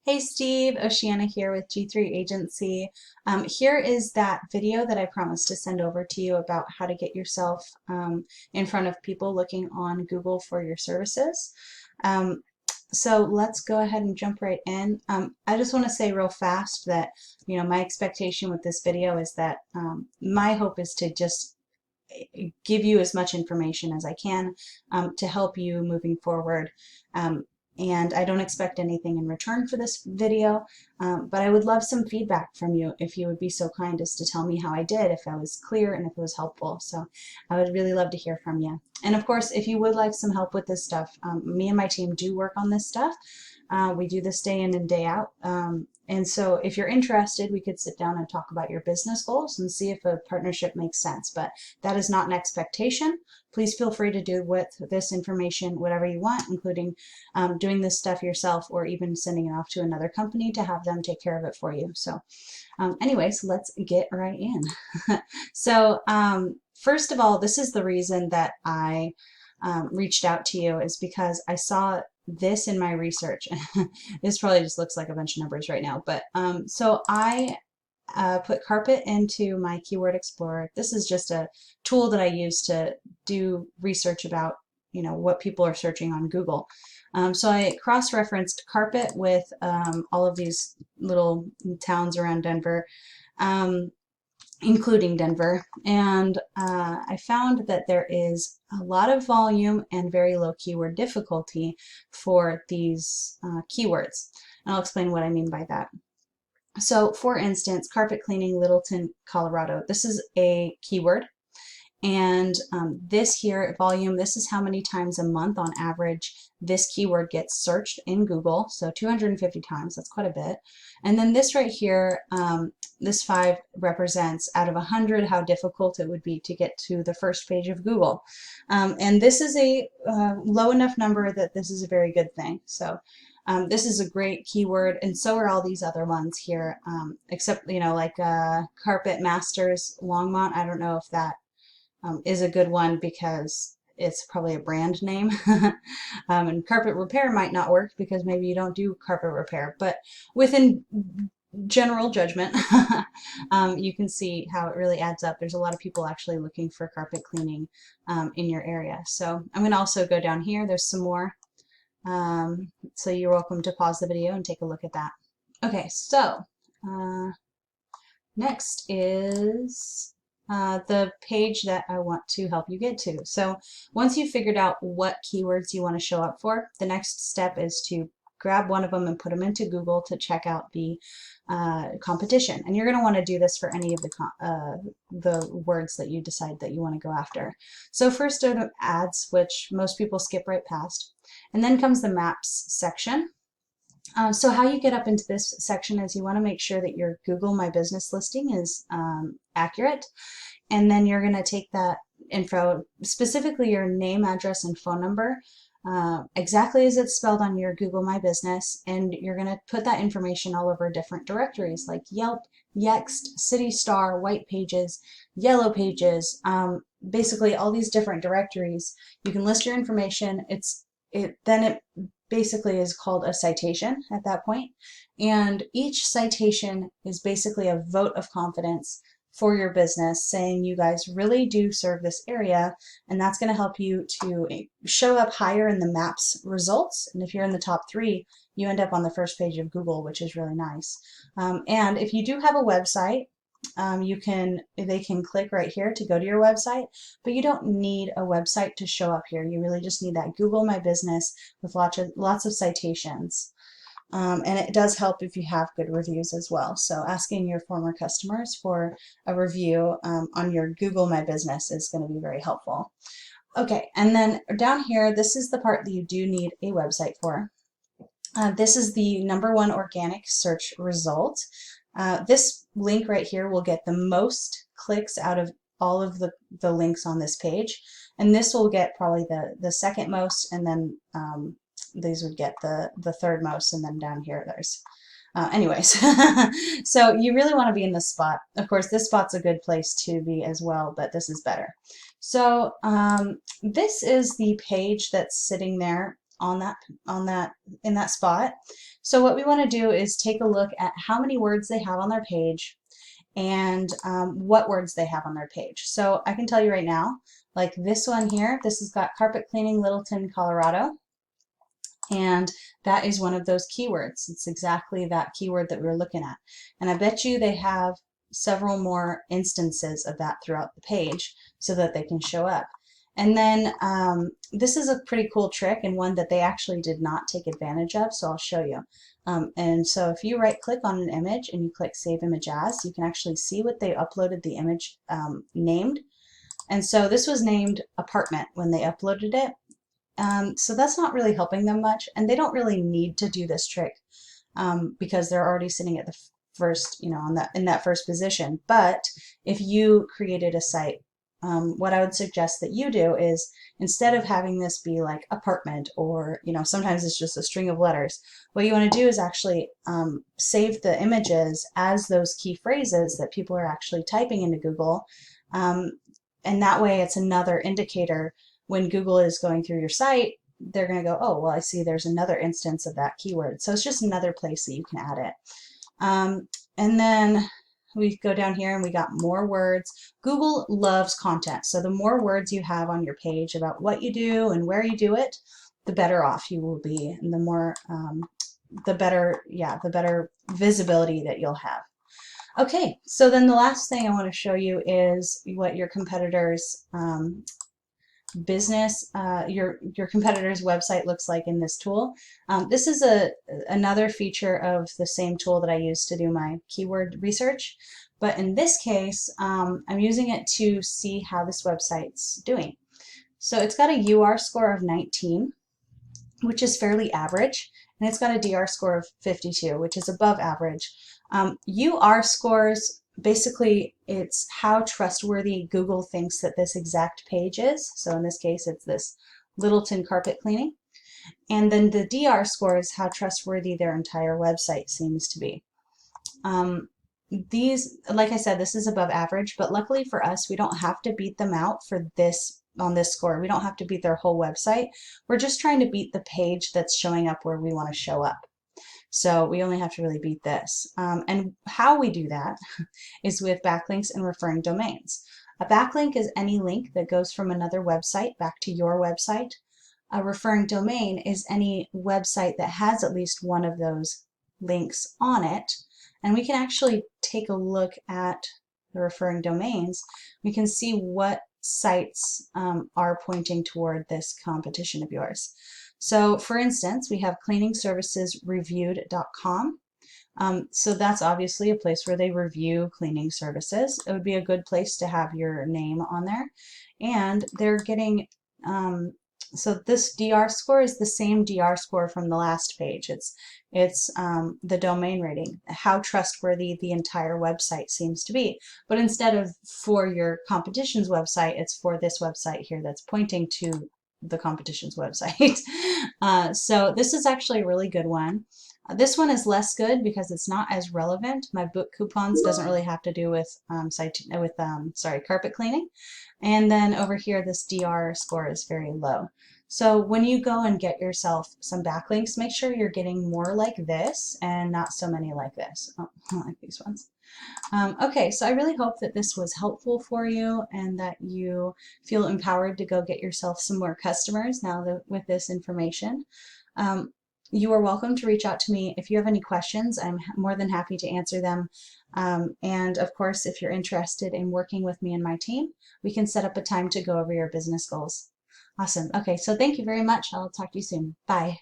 Hey Steve, Oceana here with G3 Agency. Here is that video that I promised to send over to you about how to get yourself in front of people looking on Google for your services. Um, so let's go ahead and jump right in. I just want to say real fast that, my expectation with this video is that my hope is to just give you as much information as I can to help you moving forward. And I don't expect anything in return for this video, but I would love some feedback from you if you would be so kind as to tell me how I did, if I was clear and if it was helpful. So I would really love to hear from you. And of course, if you would like some help with this stuff, me and my team do work on this stuff. We do this day in and day out. And so if you're interested, we could sit down and talk about your business goals and see if a partnership makes sense. But that is not an expectation. Please feel free to do with this information whatever you want, including doing this stuff yourself or even sending it off to another company to have them take care of it for you. So anyways, let's get right in. So first of all, this is the reason that I reached out to you is because I saw this in my research. This probably just looks like a bunch of numbers right now, but so I put carpet into my Keyword Explorer. This is just a tool that I use to do research about, what people are searching on Google. So I cross-referenced carpet with all of these little towns around Denver, including Denver, and I found that there is a lot of volume and very low keyword difficulty for these keywords. And I'll explain what I mean by that. So for instance, carpet cleaning, Littleton, Colorado. This is a keyword. And this here, volume, this is how many times a month on average this keyword gets searched in Google. So 250 times, that's quite a bit. And then this right here, this 5 represents out of 100 how difficult it would be to get to the first page of Google. And this is a low enough number that this is a very good thing. So this is a great keyword, and so are all these other ones here, except, like Carpet Masters Longmont. I don't know if that is a good one because it's probably a brand name. And carpet repair might not work because maybe you don't do carpet repair, but within general judgment, you can see how it really adds up. There's a lot of people actually looking for carpet cleaning in your area. So I'm going to also go down here. There's some more. So you're welcome to pause the video and take a look at that. Okay, so next is the page that I want to help you get to. So once you've figured out what keywords you want to show up for, the next step is to grab one of them and put them into Google to check out the competition. And you're going to want to do this for any of the words that you decide that you want to go after. So first are the ads, which most people skip right past. And then comes the maps section. So how you get up into this section is you want to make sure that your Google My Business listing is accurate. And then you're going to take that info, specifically your name, address, and phone number, exactly as it's spelled on your Google My Business, and you're going to put that information all over different directories like Yelp, Yext, City Star, White Pages, Yellow Pages, basically all these different directories. You can list your information. Then it basically is called a citation at that point, and each citation is basically a vote of confidence for your business, saying you guys really do serve this area, and that's going to help you to show up higher in the maps results. And if you're in the top 3, you end up on the first page of Google, which is really nice. And if you do have a website, they can click right here to go to your website, but you don't need a website to show up here. You really just need that Google My Business with lots of citations. And it does help if you have good reviews as well. So asking your former customers for a review on your Google My Business is going to be very helpful. Okay, and then down here, this is the part that you do need a website for. This is the #1 organic search result. This link right here will get the most clicks out of all of the links on this page, and this will get probably the second most, and then these would get the third most, and then down here there's anyways. So you really want to be in this spot. Of course, this spot's a good place to be as well, but this is better. So this is the page that's sitting there on that in that spot. So what we want to do is take a look at how many words they have on their page and what words they have on their page. So I can tell you right now, like this one here, this has got carpet cleaning, Littleton, Colorado. And that is one of those keywords. It's exactly that keyword that we were looking at. And I bet you they have several more instances of that throughout the page so that they can show up. And then this is a pretty cool trick and one that they actually did not take advantage of, so I'll show you. And so if you right click on an image and you click Save Image As, you can actually see what they uploaded the image named. And so this was named Apartment when they uploaded it. So that's not really helping them much, and they don't really need to do this trick because they're already sitting at the first, you know, in that first position. But if you created a site, what I would suggest that you do is, instead of having this be like apartment, or, you know, sometimes it's just a string of letters, what you want to do is actually save the images as those key phrases that people are actually typing into Google. And that way it's another indicator when Google is going through your site. They're going to go, oh, well, I see there's another instance of that keyword. So it's just another place that you can add it. And then we go down here and we got more words. Google loves content. So the more words you have on your page about what you do and where you do it, the better off you will be, and the more, the better visibility that you'll have. Okay, so then the last thing I want to show you is what your competitors' business, your competitor's website looks like in this tool. This is another feature of the same tool that I use to do my keyword research, but in this case, I'm using it to see how this website's doing. So it's got a UR score of 19, which is fairly average, and it's got a DR score of 52, which is above average. UR scores, basically, it's how trustworthy Google thinks that this exact page is. So in this case, it's this Littleton carpet cleaning. And then the DR score is how trustworthy their entire website seems to be. These, like I said, this is above average, but luckily for us, we don't have to beat them out for this on this score. We don't have to beat their whole website. We're just trying to beat the page that's showing up where we want to show up. So we only have to really beat this. And how we do that is with backlinks and referring domains. A backlink is any link that goes from another website back to your website. A referring domain is any website that has at least one of those links on it. And we can actually take a look at the referring domains. We can see what sites are pointing toward this competition of yours. So for instance, we have cleaningservicesreviewed.com. So that's obviously a place where they review cleaning services. It would be a good place to have your name on there. And they're getting, so this DR score is the same DR score from the last page. It's the domain rating, how trustworthy the entire website seems to be. But instead of for your competition's website, it's for this website here that's pointing to the competition's website. So this is actually a really good one. This one is less good because it's not as relevant. My book coupons doesn't really have to do with carpet cleaning. And then over here, this DR score is very low. So when you go and get yourself some backlinks, make sure you're getting more like this and not so many like this. Oh, I like these ones. Okay, so I really hope that this was helpful for you and that you feel empowered to go get yourself some more customers now that, with this information. You are welcome to reach out to me if you have any questions. I'm more than happy to answer them. And of course, if you're interested in working with me and my team, we can set up a time to go over your business goals. Awesome. Okay, so thank you very much. I'll talk to you soon. Bye.